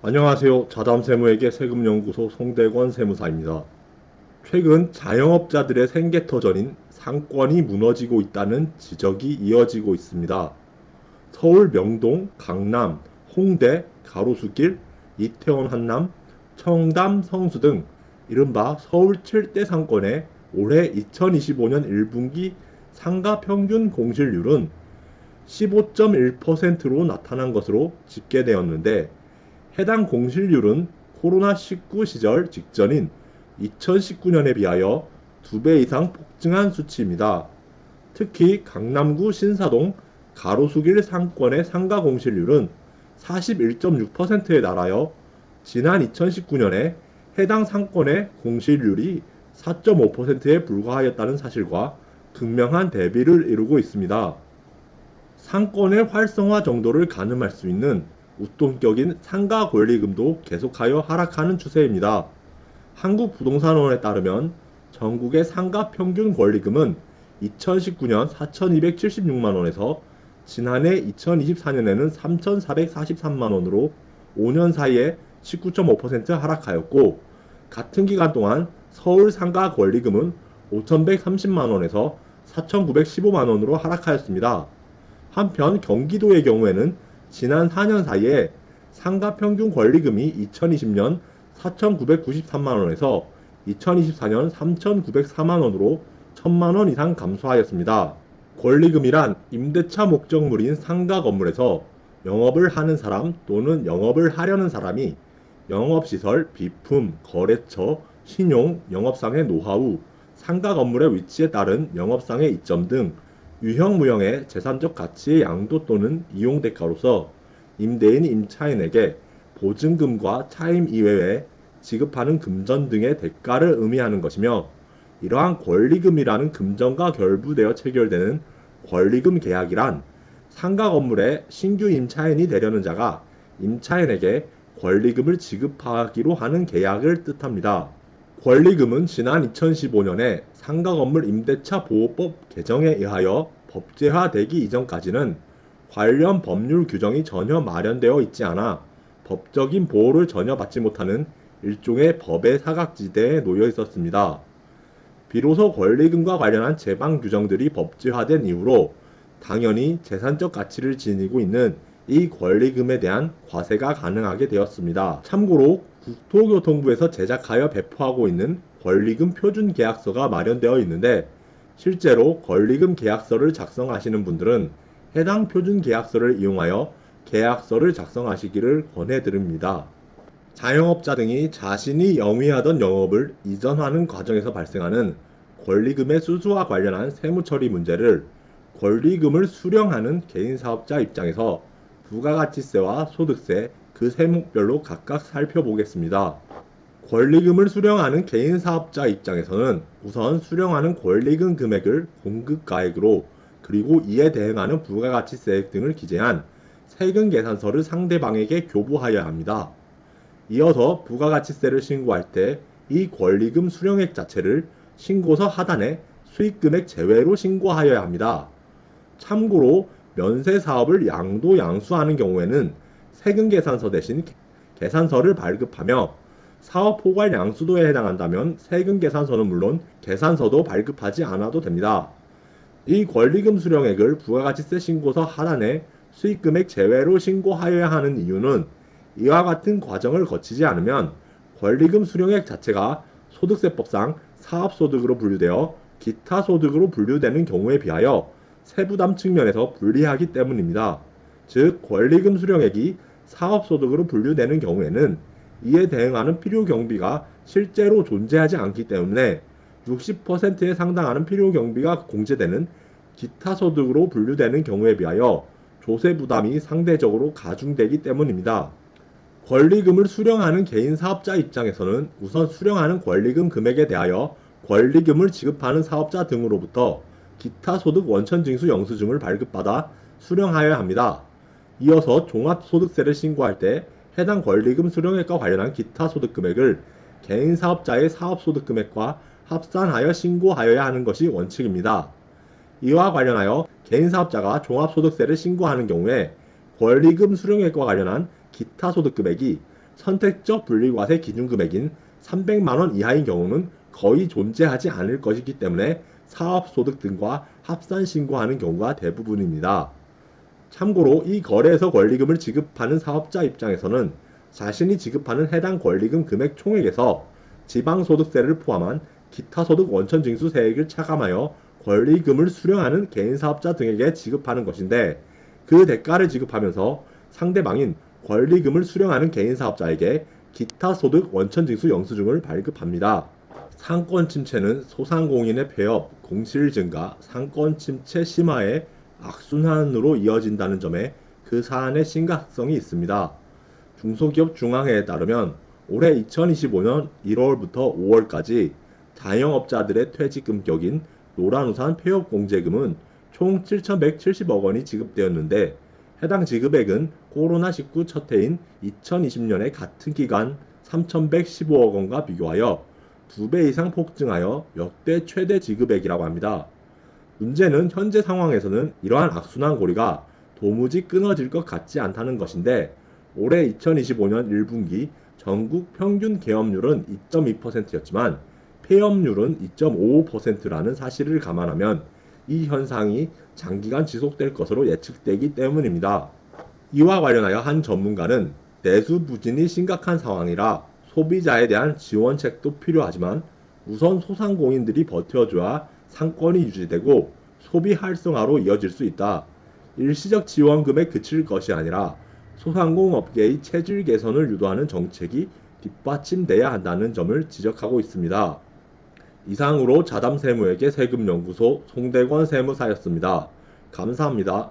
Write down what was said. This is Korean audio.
안녕하세요. 자담세무에게 세금연구소 송대권 세무사입니다. 최근 자영업자들의 생계터전인 상권이 무너지고 있다는 지적이 이어지고 있습니다. 서울 명동, 강남, 홍대, 가로수길, 이태원 한남, 청담 성수 등 이른바 서울 7대 상권의 올해 2025년 1분기 상가 평균 공실률은 15.1%로 나타난 것으로 집계되었는데, 해당 공실률은 코로나19 시절 직전인 2019년에 비하여 2배 이상 폭증한 수치입니다. 특히 강남구 신사동 가로수길 상권의 상가 공실률은 41.6%에 달하여 지난 2019년에 해당 상권의 공실률이 4.5%에 불과하였다는 사실과 극명한 대비를 이루고 있습니다. 상권의 활성화 정도를 가늠할 수 있는 우통격인 상가 권리금도 계속하여 하락하는 추세입니다. 한국부동산원에 따르면 전국의 상가 평균 권리금은 2019년 4,276만원에서 지난해 2024년에는 3,443만원으로 5년 사이에 19.5% 하락하였고, 같은 기간 동안 서울 상가 권리금은 5,130만원에서 4,915만원으로 하락하였습니다. 한편 경기도의 경우에는 지난 4년 사이에 상가 평균 권리금이 2020년 4,993만원에서 2024년 3,904만원으로 1,000만원 이상 감소하였습니다. 권리금이란 임대차 목적물인 상가 건물에서 영업을 하는 사람 또는 영업을 하려는 사람이 영업시설, 비품, 거래처, 신용, 영업상의 노하우, 상가 건물의 위치에 따른 영업상의 이점 등 유형 무형의 재산적 가치의 양도 또는 이용 대가로서 임대인 임차인에게 보증금과 차임 이외에 지급하는 금전 등의 대가를 의미하는 것이며, 이러한 권리금이라는 금전과 결부되어 체결되는 권리금 계약이란 상가 건물의 신규 임차인이 되려는 자가 임차인에게 권리금을 지급하기로 하는 계약을 뜻합니다. 권리금은 지난 2015년에 상가 건물 임대차 보호법 개정에 의하여 법제화되기 이전까지는 관련 법률 규정이 전혀 마련되어 있지 않아 법적인 보호를 전혀 받지 못하는 일종의 법의 사각지대에 놓여 있었습니다. 비로소 권리금과 관련한 제방 규정들이 법제화된 이후로 당연히 재산적 가치를 지니고 있는 이 권리금에 대한 과세가 가능하게 되었습니다. 참고로 국토교통부에서 제작하여 배포하고 있는 권리금 표준 계약서가 마련되어 있는데, 실제로 권리금 계약서를 작성하시는 분들은 해당 표준 계약서를 이용하여 계약서를 작성하시기를 권해드립니다. 자영업자 등이 자신이 영위하던 영업을 이전하는 과정에서 발생하는 권리금의 수수와 관련한 세무처리 문제를 권리금을 수령하는 개인사업자 입장에서 부가가치세와 소득세, 그 세목별로 각각 살펴보겠습니다. 권리금을 수령하는 개인사업자 입장에서는 우선 수령하는 권리금 금액을 공급가액으로, 그리고 이에 대응하는 부가가치세 등을 기재한 세금 계산서를 상대방에게 교부하여야 합니다. 이어서 부가가치세를 신고할 때 이 권리금 수령액 자체를 신고서 하단에 수익금액 제외로 신고하여야 합니다. 참고로 면세사업을 양도양수하는 경우에는 세금계산서 대신 계산서를 발급하며, 사업 포괄 양수도에 해당한다면 세금계산서는 물론 계산서도 발급하지 않아도 됩니다. 이 권리금 수령액을 부가가치세 신고서 하단에 수익금액 제외로 신고하여야 하는 이유는 이와 같은 과정을 거치지 않으면 권리금 수령액 자체가 소득세법상 사업소득으로 분류되어 기타 소득으로 분류되는 경우에 비하여 세부담 측면에서 불리하기 때문입니다. 즉, 권리금 수령액이 사업소득으로 분류되는 경우에는 이에 대응하는 필요경비가 실제로 존재하지 않기 때문에 60%에 상당하는 필요경비가 공제되는 기타 소득으로 분류되는 경우에 비하여 조세 부담이 상대적으로 가중되기 때문입니다. 권리금을 수령하는 개인 사업자 입장에서는 우선 수령하는 권리금 금액에 대하여 권리금을 지급하는 사업자 등으로부터 기타 소득 원천징수 영수증을 발급받아 수령하여야 합니다. 이어서 종합소득세를 신고할 때 해당 권리금 수령액과 관련한 기타 소득 금액을 개인 사업자의 사업소득 금액과 합산하여 신고하여야 하는 것이 원칙입니다. 이와 관련하여 개인 사업자가 종합소득세를 신고하는 경우에 권리금 수령액과 관련한 기타 소득 금액이 선택적 분리과세 기준금액인 300만원 이하인 경우는 거의 존재하지 않을 것이기 때문에 사업소득 등과 합산신고하는 경우가 대부분입니다. 참고로 이 거래에서 권리금을 지급하는 사업자 입장에서는 자신이 지급하는 해당 권리금 금액 총액에서 지방소득세를 포함한 기타소득 원천징수세액을 차감하여 권리금을 수령하는 개인사업자 등에게 지급하는 것인데, 그 대가를 지급하면서 상대방인 권리금을 수령하는 개인사업자에게 기타소득 원천징수 영수증을 발급합니다. 상권침체는 소상공인의 폐업, 공실 증가, 상권침체 심화의 악순환으로 이어진다는 점에 그 사안의 심각성이 있습니다. 중소기업 중앙회에 따르면 올해 2025년 1월부터 5월까지 자영업자들의 퇴직금격인 노란우산 폐업공제금은 총 7,170억 원이 지급되었는데, 해당 지급액은 코로나19 첫 해인 2020년의 같은 기간 3,115억 원과 비교하여 2배 이상 폭증하여 역대 최대 지급액이라고 합니다. 문제는 현재 상황에서는 이러한 악순환 고리가 도무지 끊어질 것 같지 않다는 것인데, 올해 2025년 1분기 전국 평균 개업률은 2.2%였지만 폐업률은 2.55%라는 사실을 감안하면 이 현상이 장기간 지속될 것으로 예측되기 때문입니다. 이와 관련하여 한 전문가는 내수 부진이 심각한 상황이라 소비자에 대한 지원책도 필요하지만 우선 소상공인들이 버텨줘야 상권이 유지되고 소비 활성화로 이어질 수 있다. 일시적 지원금에 그칠 것이 아니라 소상공업계의 체질 개선을 유도하는 정책이 뒷받침돼야 한다는 점을 지적하고 있습니다. 이상으로 자담세무에게 세금연구소 송대권 세무사였습니다. 감사합니다.